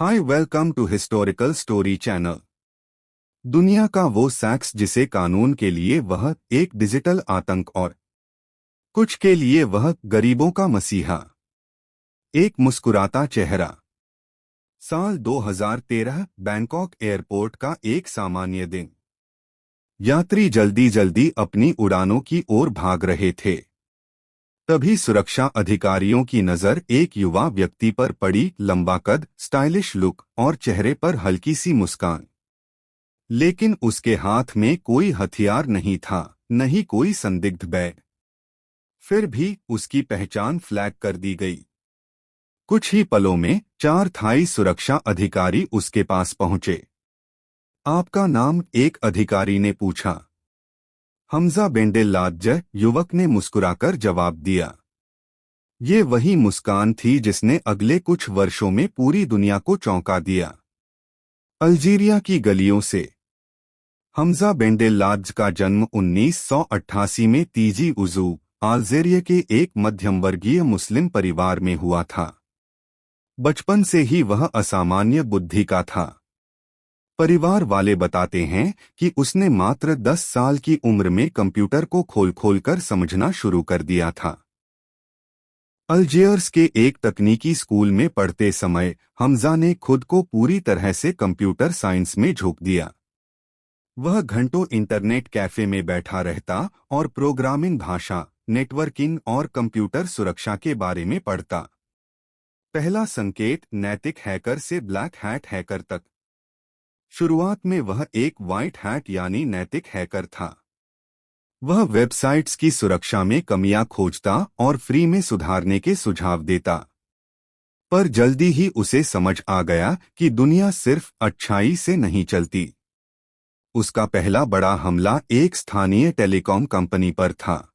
Hi, welcome to historical story channel. दुनिया का वो शख्स जिसे कानून के लिए वह एक डिजिटल आतंक और कुछ के लिए वह गरीबों का मसीहा। एक मुस्कुराता चेहरा। साल 2013, बैंकॉक एयरपोर्ट का एक सामान्य दिन। यात्री जल्दी जल्दी अपनी उड़ानों की ओर भाग रहे थे। तभी सुरक्षा अधिकारियों की नजर एक युवा व्यक्ति पर पड़ी। लंबा कद, स्टाइलिश लुक और चेहरे पर हल्की सी मुस्कान। लेकिन उसके हाथ में कोई हथियार नहीं था, न ही कोई संदिग्ध बैग। फिर भी उसकी पहचान फ्लैग कर दी गई। कुछ ही पलों में 4 थाई सुरक्षा अधिकारी उसके पास पहुंचे। आपका नाम? एक अधिकारी ने पूछा। हमजा बेंडेलाज, युवक ने मुस्कुराकर जवाब दिया। ये वही मुस्कान थी जिसने अगले कुछ वर्षों में पूरी दुनिया को चौंका दिया। अल्जीरिया की गलियों से। हमजा बेंडेलाज का जन्म 1988 में तीजी उजू, अल्जीरिया के एक मध्यम वर्गीय मुस्लिम परिवार में हुआ था। बचपन से ही वह असामान्य बुद्धि का था। परिवार वाले बताते हैं कि उसने मात्र 10 साल की उम्र में कंप्यूटर को खोल खोल कर समझना शुरू कर दिया था। अल्जियर्स के एक तकनीकी स्कूल में पढ़ते समय हमजा ने खुद को पूरी तरह से कंप्यूटर साइंस में झोंक दिया। वह घंटों इंटरनेट कैफे में बैठा रहता और प्रोग्रामिंग भाषा, नेटवर्किंग और कंप्यूटर सुरक्षा के बारे में पढ़ता। पहला संकेत नैतिक हैकर से ब्लैक हैट हैकर तक। शुरुआत में वह एक व्हाइट हैट यानी नैतिक हैकर था। वह वेबसाइट्स की सुरक्षा में कमियां खोजता और फ्री में सुधारने के सुझाव देता। पर जल्दी ही उसे समझ आ गया कि दुनिया सिर्फ अच्छाई से नहीं चलती। उसका पहला बड़ा हमला एक स्थानीय टेलीकॉम कंपनी पर था।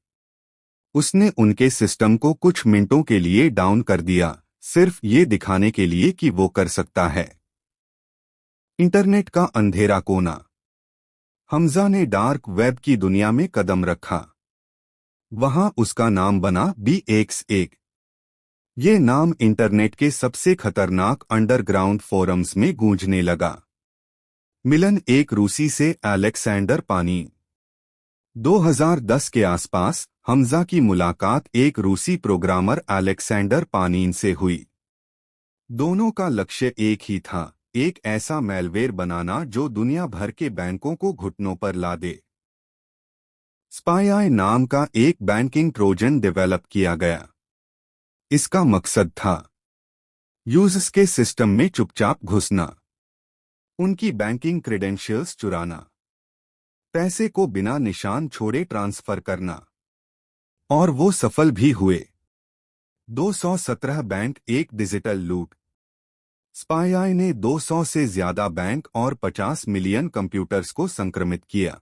उसने उनके सिस्टम को कुछ मिनटों के लिए डाउन कर दिया, सिर्फ ये दिखाने के लिए कि वो कर सकता है। इंटरनेट का अंधेरा कोना। हमजा ने डार्क वेब की दुनिया में कदम रखा। वहां उसका नाम बना BX1। ये नाम इंटरनेट के सबसे खतरनाक अंडरग्राउंड फोरम्स में गूंजने लगा। मिलन एक रूसी से अलेक्जेंडर पानीन। 2010 के आसपास हमजा की मुलाकात एक रूसी प्रोग्रामर अलेक्जेंडर पानीन से हुई। दोनों का लक्ष्य एक ही था, एक ऐसा मैलवेयर बनाना जो दुनिया भर के बैंकों को घुटनों पर ला दे। स्पाई नाम का एक बैंकिंग ट्रोजन डेवलप किया गया। इसका मकसद था यूजर्स के सिस्टम में चुपचाप घुसना, उनकी बैंकिंग क्रेडेंशियल्स चुराना, पैसे को बिना निशान छोड़े ट्रांसफर करना। और वो सफल भी हुए। 217 बैंक, एक डिजिटल लूट। स्पाई ने 200 से ज्यादा बैंक और 50 मिलियन कंप्यूटर्स को संक्रमित किया।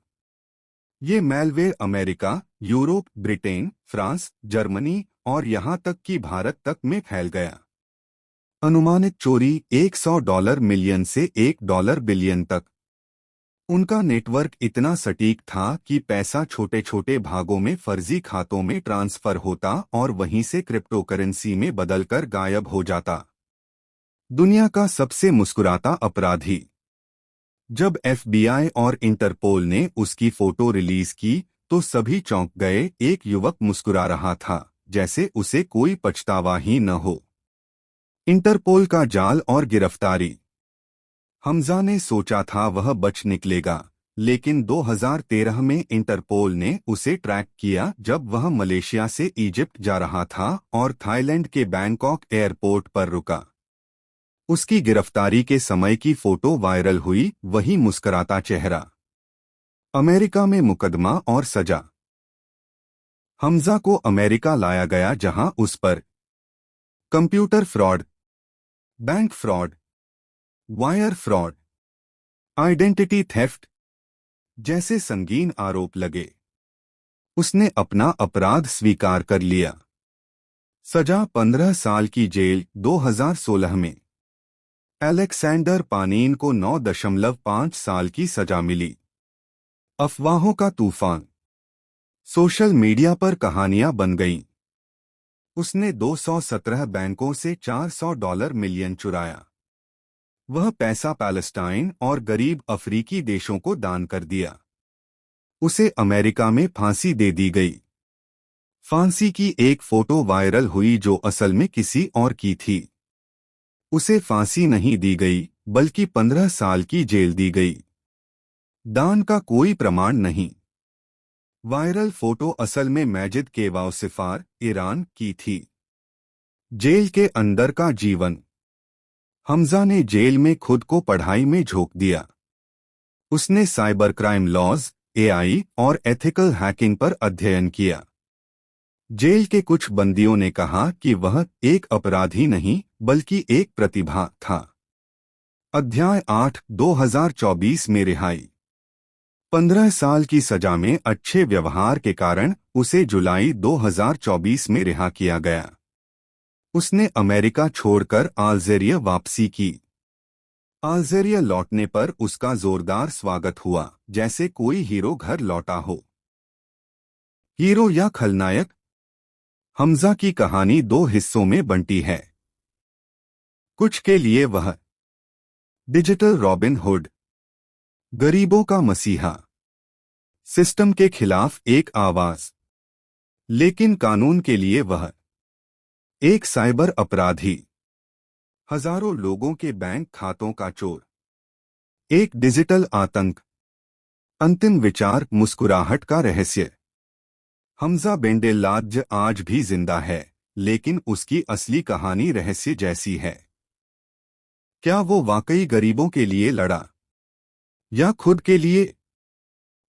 ये malware America, Europe, Britain, France, Germany और यहां तक कि भारत तक में फैल गया। अनुमानित चोरी $100 मिलियन से $1 बिलियन तक। उनका नेटवर्क इतना सटीक था कि पैसा छोटे छोटे भागों में फर्जी खातों में ट्रांसफर होता और वहीं से क्रिप्टोकरेंसी में बदलकर गायब हो जाता। दुनिया का सबसे मुस्कुराता अपराधी। जब FBI और इंटरपोल ने उसकी फोटो रिलीज की तो सभी चौंक गए। एक युवक मुस्कुरा रहा था, जैसे उसे कोई पछतावा ही न हो। इंटरपोल का जाल और गिरफ्तारी। हमजा ने सोचा था वह बच निकलेगा, लेकिन 2013 में इंटरपोल ने उसे ट्रैक किया जब वह मलेशिया से इजिप्ट जा रहा था और थाईलैंड के बैंकॉक एयरपोर्ट पर रुका। उसकी गिरफ्तारी के समय की फोटो वायरल हुई, वही मुस्कुराता चेहरा। अमेरिका में मुकदमा और सजा। हमजा को अमेरिका लाया गया जहां उस पर computer fraud, bank fraud, wire fraud, identity theft जैसे संगीन आरोप लगे। उसने अपना अपराध स्वीकार कर लिया। सजा 15 साल की जेल। 2016 में अलेक्जेंडर पानीन को 9.5 साल की सजा मिली। अफवाहों का तूफान। सोशल मीडिया पर कहानियां बन गईं। उसने 217 बैंकों से $400 मिलियन चुराया। वह पैसा पैलेस्टाइन और गरीब अफ्रीकी देशों को दान कर दिया। उसे अमेरिका में फांसी दे दी गई। फांसी की एक फोटो वायरल हुई जो असल में किसी और की थी। उसे फांसी नहीं दी गई बल्कि 15 साल की जेल दी गई। दान का कोई प्रमाण नहीं। वायरल फोटो असल में माजिद केवाउसिफार, ईरान की थी। जेल के अंदर का जीवन। हमजा ने जेल में खुद को पढ़ाई में झोंक दिया। उसने साइबर क्राइम लॉज, एआई और एथिकल हैकिंग पर अध्ययन किया। जेल के कुछ बंदियों ने कहा कि वह एक अपराधी नहीं बल्कि एक प्रतिभा था। अध्याय 8 2024 में रिहाई। 15 साल की सजा में अच्छे व्यवहार के कारण उसे जुलाई 2024 में रिहा किया गया। उसने अमेरिका छोड़कर अल्जीरिया वापसी की। अल्जीरिया लौटने पर उसका जोरदार स्वागत हुआ, जैसे कोई हीरो घर लौटा हो। हीरो या खलनायक? हमजा की कहानी 2 हिस्सों में बंटी है। कुछ के लिए वह डिजिटल रॉबिन हुड, गरीबों का मसीहा, सिस्टम के खिलाफ एक आवाज। लेकिन कानून के लिए वह एक साइबर अपराधी, हजारों लोगों के बैंक खातों का चोर, एक डिजिटल आतंक। अंतिम विचार, मुस्कुराहट का रहस्य। हमजा बेंडेलाज आज भी जिंदा है, लेकिन उसकी असली कहानी रहस्य जैसी है। क्या वो वाकई गरीबों के लिए लड़ा या खुद के लिए?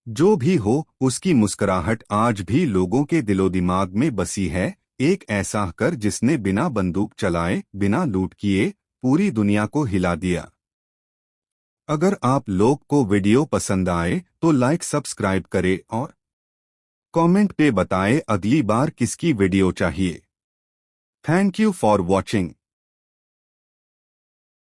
जो भी हो, उसकी मुस्कुराहट आज भी लोगों के दिलो दिमाग में बसी है। एक ऐसा हकर जिसने बिना बंदूक चलाए, बिना लूट किए पूरी दुनिया को हिला दिया। अगर आप लोग को वीडियो पसंद आए तो लाइक सब्सक्राइब करें और कमेंट पे बताएं अगली बार किसकी वीडियो चाहिए। Thank you for watching.